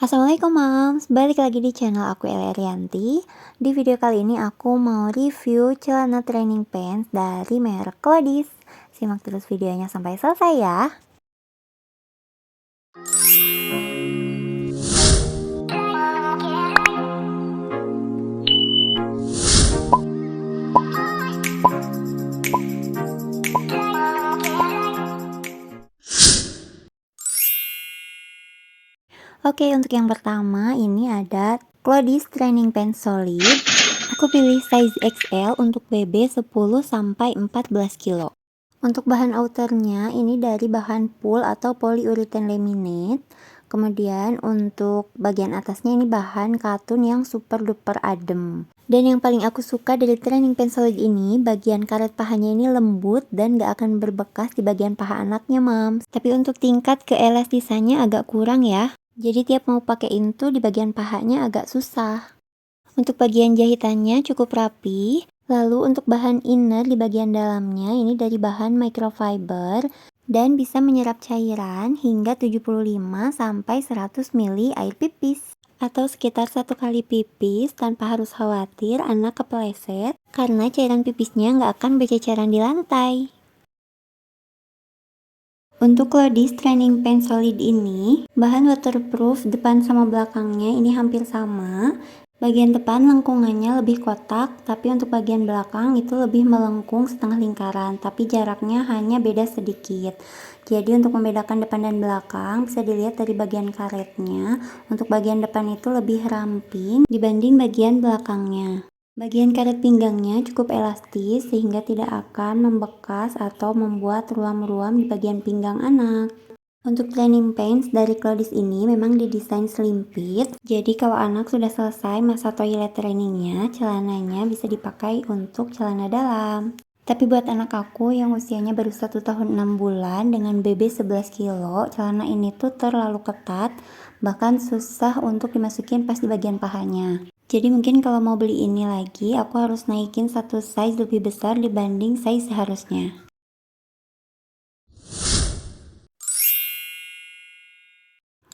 Assalamualaikum Moms, balik lagi di channel aku Eli Arianti. Di video kali ini aku mau review celana training pants dari merek Clodis. Simak terus videonya sampai selesai ya. Oke, untuk yang pertama ini ada Clodis Training Pants Solid. Aku pilih size XL untuk BB 10-14 kilo. Untuk bahan outernya ini dari bahan pool atau polyurethane laminate. Kemudian untuk bagian atasnya ini bahan katun yang super duper adem. Dan yang paling aku suka dari training pants solid ini, bagian karet pahanya ini lembut dan gak akan berbekas di bagian paha anaknya, Mams. Tapi untuk tingkat keelastisannya agak kurang ya. Jadi tiap mau pakein tuh di bagian pahanya agak susah. Untuk bagian jahitannya cukup rapi. Lalu untuk bahan inner di bagian dalamnya ini dari bahan microfiber dan bisa menyerap cairan hingga 75-100 ml air pipis. Atau sekitar 1 kali pipis tanpa harus khawatir anak kepleset karena cairan pipisnya nggak akan berceceran di lantai. Untuk Clodis Training Pants Solid ini, bahan waterproof depan sama belakangnya ini hampir sama. Bagian depan lengkungannya lebih kotak, tapi untuk bagian belakang itu lebih melengkung setengah lingkaran, tapi jaraknya hanya beda sedikit. Jadi untuk membedakan depan dan belakang bisa dilihat dari bagian karetnya. Untuk bagian depan itu lebih ramping dibanding bagian belakangnya. Bagian karet pinggangnya cukup elastis sehingga tidak akan membekas atau membuat ruam-ruam di bagian pinggang anak. Untuk training pants dari Clodis ini memang didesain slim fit, jadi kalau anak sudah selesai masa toilet trainingnya, celananya bisa dipakai untuk celana dalam. Tapi buat anak aku yang usianya baru 1 tahun 6 bulan dengan BB 11 kilo, celana ini tuh terlalu ketat, bahkan susah untuk dimasukin pas di bagian pahanya. Jadi mungkin kalau mau beli ini lagi, aku harus naikin satu size lebih besar dibanding size seharusnya.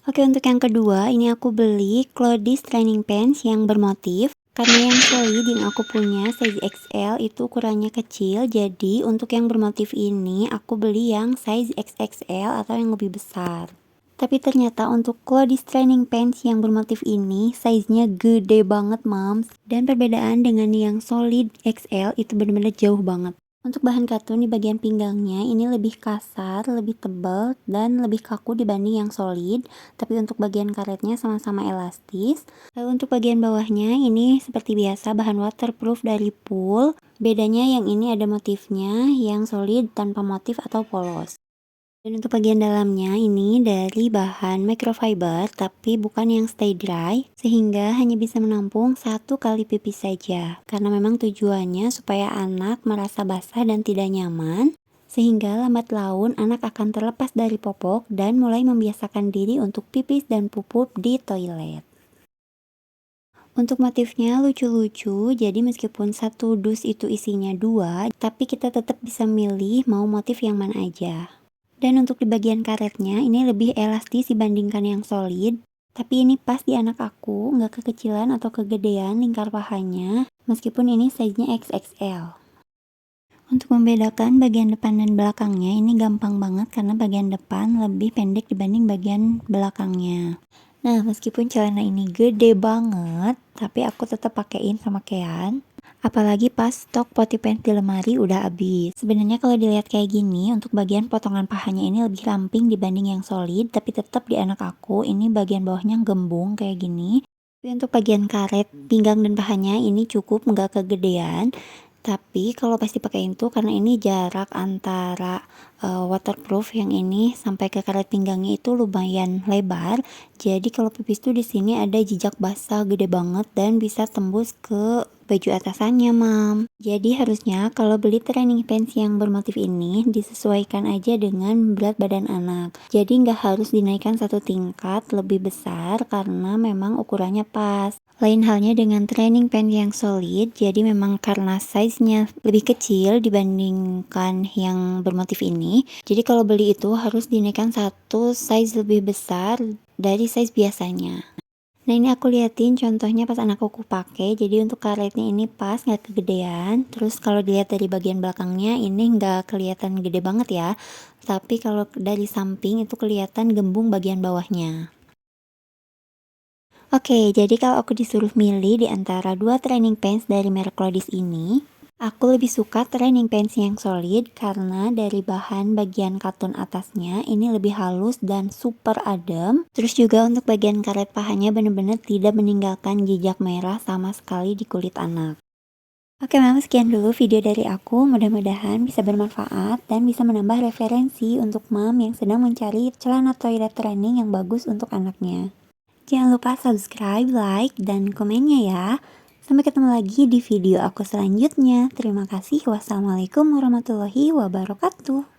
Oke, untuk yang kedua, ini aku beli Clodis Training Pants yang bermotif. Karena yang solid yang aku punya size XL itu ukurannya kecil, jadi untuk yang bermotif ini aku beli yang size XXL atau yang lebih besar. Tapi ternyata untuk Clodis Training Pants yang bermotif ini size-nya gede banget, Moms. Dan perbedaan dengan yang solid XL itu benar-benar jauh banget. Untuk bahan katun di bagian pinggangnya ini lebih kasar, lebih tebal, dan lebih kaku dibanding yang solid. Tapi untuk bagian karetnya sama-sama elastis. Lalu untuk bagian bawahnya ini seperti biasa bahan waterproof dari Pool. Bedanya yang ini ada motifnya, yang solid tanpa motif atau polos. Dan untuk bagian dalamnya ini dari bahan microfiber tapi bukan yang stay dry sehingga hanya bisa menampung 1 kali pipis saja. Karena memang tujuannya supaya anak merasa basah dan tidak nyaman sehingga lambat laun anak akan terlepas dari popok dan mulai membiasakan diri untuk pipis dan pupuk di toilet. Untuk motifnya lucu-lucu, jadi meskipun satu dus itu isinya 2, tapi kita tetap bisa milih mau motif yang mana aja. Dan untuk di bagian karetnya ini lebih elastis dibandingkan yang solid. Tapi ini pas di anak aku, nggak kekecilan atau kegedean lingkar pahanya, meskipun ini size-nya XXL. Untuk membedakan bagian depan dan belakangnya ini gampang banget karena bagian depan lebih pendek dibanding bagian belakangnya. Nah, meskipun celana ini gede banget, tapi aku tetap pakein sama Kean. Apalagi pas stok poti pants di lemari udah habis. Sebenarnya kalau dilihat kayak gini, untuk bagian potongan pahanya ini lebih ramping dibanding yang solid, tapi tetap di anak aku ini bagian bawahnya gembung kayak gini. Tapi untuk bagian karet, pinggang dan pahanya ini cukup nggak kegedean. Tapi kalau pas dipakein tuh karena ini jarak antara waterproof yang ini sampai ke karet pinggangnya itu lumayan lebar. Jadi kalau pipis tuh di sini ada jejak basah gede banget dan bisa tembus ke baju atasannya, Mam. Jadi harusnya kalau beli training pants yang bermotif ini disesuaikan aja dengan berat badan anak. Jadi nggak harus dinaikkan satu tingkat lebih besar karena memang ukurannya pas. Lain halnya dengan training pants yang solid, jadi memang karena size-nya lebih kecil dibandingkan yang bermotif ini. Jadi kalau beli itu harus dinaikkan satu size lebih besar dari size biasanya. Nah, ini aku liatin contohnya pas anak aku pakai, jadi untuk karetnya ini pas, nggak kegedean. Terus kalau dilihat dari bagian belakangnya ini nggak kelihatan gede banget ya, tapi kalau dari samping itu kelihatan gembung bagian bawahnya. Oke, jadi kalau aku disuruh milih di antara dua training pants dari merek Lodis ini, aku lebih suka training pants yang solid karena dari bahan bagian katun atasnya ini lebih halus dan super adem. Terus juga untuk bagian karet pahanya bener-bener tidak meninggalkan jejak merah sama sekali di kulit anak. Oke Mam, sekian dulu video dari aku. Mudah-mudahan bisa bermanfaat dan bisa menambah referensi untuk Mam yang sedang mencari celana toilet training yang bagus untuk anaknya. Jangan lupa subscribe, like, dan komennya ya. Sampai ketemu lagi di video aku selanjutnya. Terima kasih. Wassalamualaikum warahmatullahi wabarakatuh.